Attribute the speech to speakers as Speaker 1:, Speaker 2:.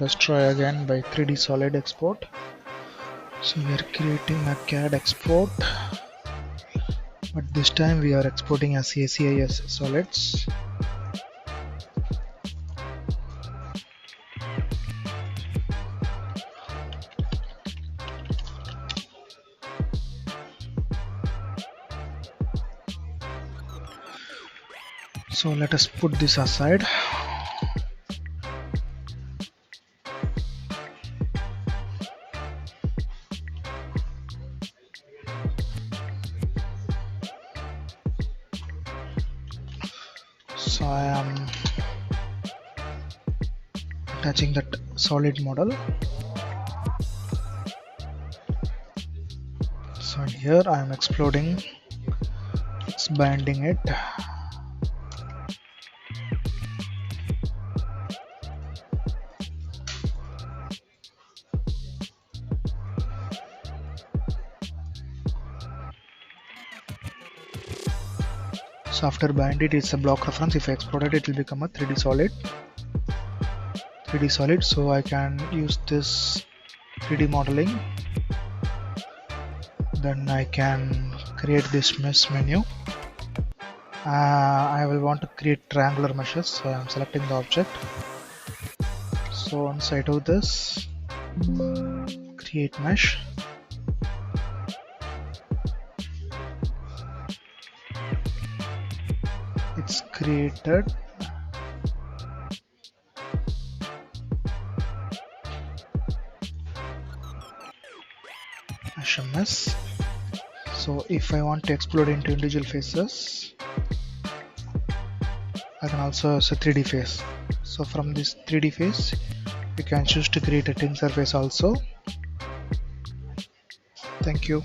Speaker 1: Let's try again by 3D solid export. So we are creating a CAD export, but this time we are exporting as ACIS solids. So let us put this aside. So I am attaching that solid model. So here I am exploding, expanding it. So after bind it's a block reference. If I export it, it will become a 3D solid. So I can use this 3D modeling. Then I can create this mesh menu. I will want to create triangular meshes, so I am selecting the object. So once I do this, create mesh. It's created. Mesh. So if I want to explode into individual faces, I can also use a 3D face. So from this 3D face, you can choose to create a thin surface also. Thank you.